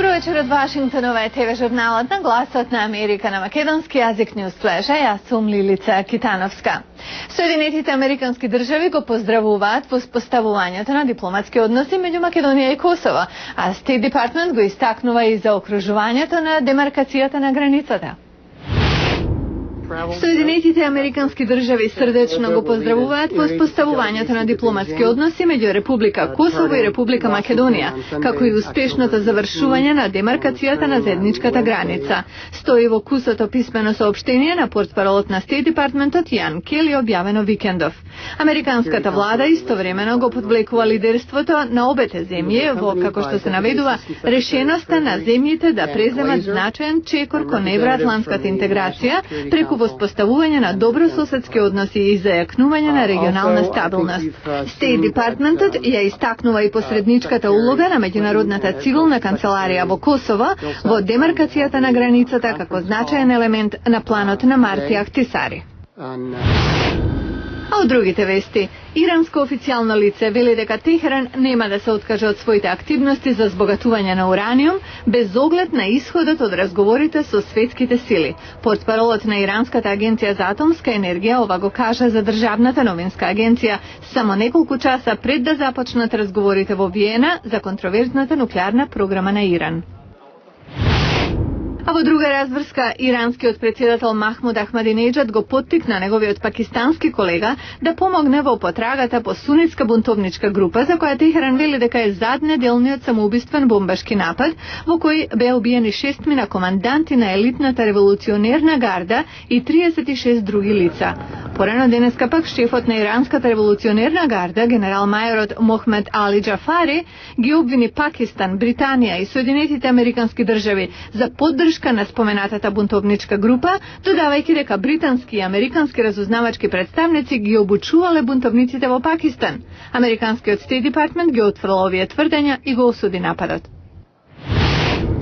Добро вечер од Вашингтон, ова е ТВ журналот на Гласот на Америка на македонски јазик Newsflash. Јас сум Лилица Китановска. Соединетите американски држави го поздравуваат по воспоставувањето на дипломатски односи меѓу Македонија и Косово, а State Department го истакнува и за окружувањето на демаркацијата на границата. Соединетите американски држави срдечно го поздравуваат по воспоставувањето на дипломатски односи меѓу Република Косово и Република Македонија, како и успешното завршување на демаркацијата на заедничката граница. Стои во кусото писмено соопштение на портпаролот на State Departmentот Јан Кели објавено викендов. Американската влада истовремено го подвлекува лидерството на обете земји во, како што се наведува, решеноста на земјите да преземат значаен чекор кон евроатлантската интеграција преку воспоставување на добрососедски односи и зајакнување на регионална стабилност. State Departmentот ја истакнува и посредничката улога на меѓународната цивилна канцеларија во Косово во демаркацијата на границата како значаен елемент на планот на Марти Ахтисари. А од другите вести, иранско официјално лице вели дека Техеран нема да се откаже од своите активности за збогатување на ураниум без оглед на исходот од разговорите со светските сили. Портпаролот на Иранската агенција за атомска енергија ова го кажа за државната новинска агенција само неколку часа пред да започнат разговорите во Виена за контроверзната нуклеарна програма на Иран. А во друга разврска, иранскиот претседател Махмуд Ахмадинеџад го поттикна неговиот пакистански колега да помогне во потрагата по сунитска бунтовничка група за која Техеран вели дека е заднеделниот самоубиствен бомбашки напад во кој беа убиени 6 мина команданти на елитната револуционерна гарда и 36 други лица. Порано денеска пак шефот на иранската револуционерна гарда, генерал-мајорот Мохмед Али Џафари, ги обвини Пакистан, Британија и Соединетите американски држави за поддршка на споменатата бунтовничка група, додавајќи дека британски и американски разузнавачки представници ги обучувале бунтовниците во Пакистан. Американскиот State Department ги отфрла овие тврдења и го осуди нападот.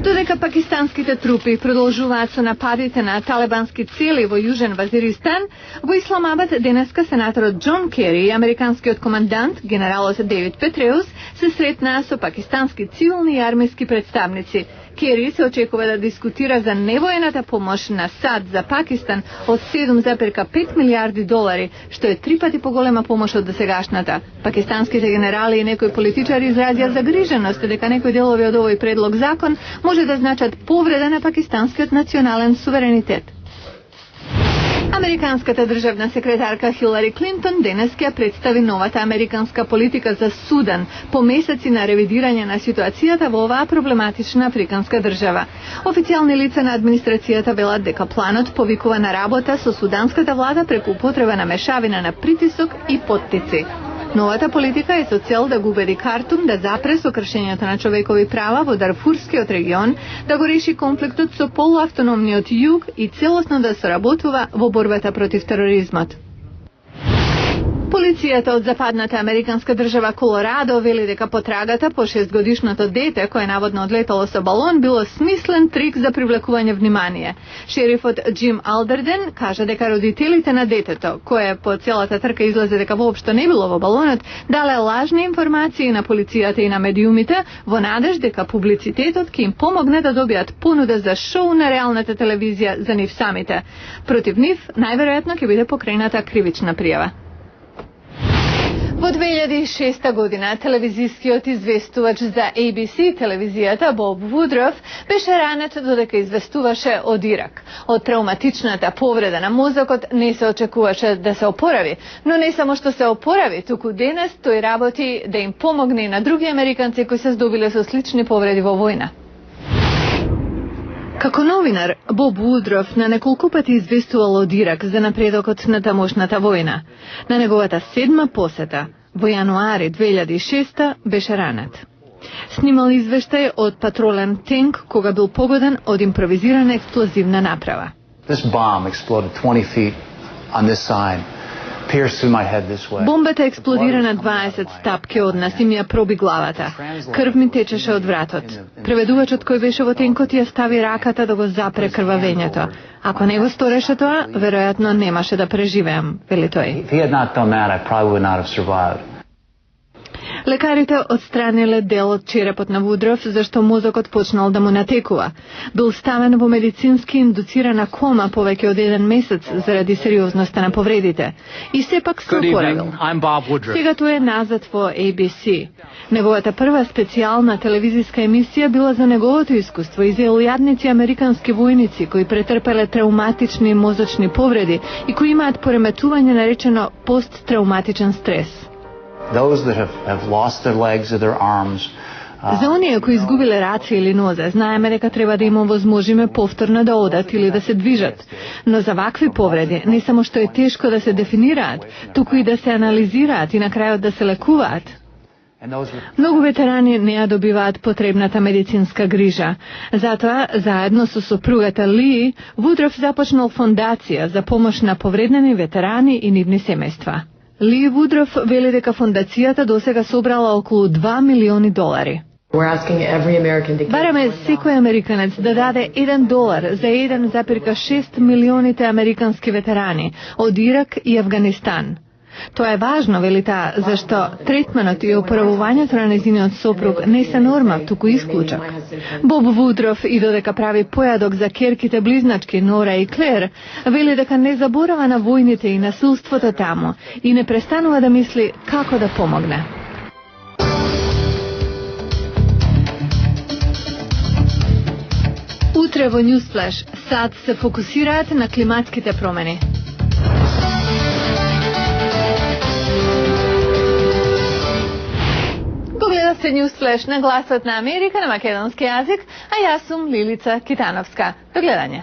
Додека пакистанските трупи продолжуваат со нападите на талебански цели во Јужен Вазиристан, во Исламабад денеска сенаторот Џон Кери и американскиот командант, генералот Дейвид Петреус, се сретнаа со пакистански цивилни и армиски представници. Кери се очекува да дискутира за невоената помош на САД за Пакистан од 7,5 милиарди долари, што е 3 пати поголема помош од досегашната. Пакистанските генерали и некои политичари изразија загриженост дека некои делови од овој предлог закон може да значат повреда на пакистанскиот национален суверенитет. Американската државна секретарка Хилари Клинтон денес ќе представи новата американска политика за Судан по месеци на ревидирање на ситуацијата во оваа проблематична африканска држава. Официјални лица на администрацијата велат дека планот повикува на работа со суданската влада преку употреба на мешавина на притисок и поттици. Новата политика е со цел да го убеди Картум да запре со кршењето на човекови права во Дарфурскиот регион, да го реши конфликтот со полуавтономниот југ и целосно да соработува во борбата против тероризмот. Полицијата од западната американска држава Колорадо вели дека потрагата по 6-годишното дете кое наводно одлетало со балон било смислен трик за привлекување внимание. Шерифот Џим Алдерден кажа дека родителите на детето, кое по целата трка излезе дека воопшто не било во балонот, дале лажни информации на полицијата и на медиумите во надеж дека публицитетот ќе им помогне да добијат понуда за шоу на реалната телевизија за нив самите. Против нив најверојатно ќе биде покрената кривична пријава. Во 2006 година телевизискиот известувач за ABC телевизијата Боб Вудров беше ранет додека известуваше од Ирак. Од травматичната повреда на мозокот не се очекуваше да се опорави, но не само што се опорави, туку денес тој работи да им помогне и на други американци кои се здобиле со слични повреди во војна. Како новинар, Боб Вудров на неколку пати известувал од Ирак за напредокот на тамошната војна. На неговата 7-ма посета, во јануари 2006 беше ранет. Снимал извештај од патролен тенк кога бил погоден од импровизирана експлозивна направа. This bomb exploded 20 feet on this sign. Бомбата експлодира на 20 стапки од нас и ми ја проби главата. Крв ми течеше од вратот. Преведувачот кој беше во тенкот ја стави раката да го запре крвавењето. Ако не го стореше тоа, веројатно немаше да преживеам, вели тој. Лекарите отстраниле дел од черепот на Вудров, зашто мозокот почнал да му натекува. Бил ставен во медицински индуцирана кома повеќе од 1 месец заради сериозноста на повредите. И сепак се опоравил. Сега тој е назад во ABC. Неговата прва специјална телевизиска емисија била за неговото искуство и за илјадници американски војници кои претрпеле травматични мозочни повреди и кои имаат пореметување наречено посттравматичен стрес. Those that have lost their legs or their arms. За оние кои изгубиле раце или нозе, знаеме дека треба да им овозможиме повторно да одат или да се движат. Но за вакви повреди не само што е тешко да се дефинираат, туку и да се анализираат и на крајот да се лекуваат. Многу ветерани не ја добиваат потребната медицинска грижа. Затоа, заедно со сопругата Ли, Вудров започнал фондација за помош на повредени ветерани и нивни семејства. Ли Вудров вели дека фондацијата досега собрала околу $2 милиони. Бараме секој американец да даде $1 за 1,6 милионите американски ветерани од Ирак и Авганистан. Тоа е важно, вели таа, зашто третманот и оправувањето на незиниот сопруг не се норма, туку исклучок. Боб Вудров и додека прави појадок за керките близначки Нора и Клер, вели дека не заборава на војните и насилството таму и не престанува да мисли како да помогне. Утре во Newsflash САД се фокусираат на климатските промени. Гледа се Newsflash на Гласот на Америка на македонски јазик, а јас сум Лилица Китановска. До гледање.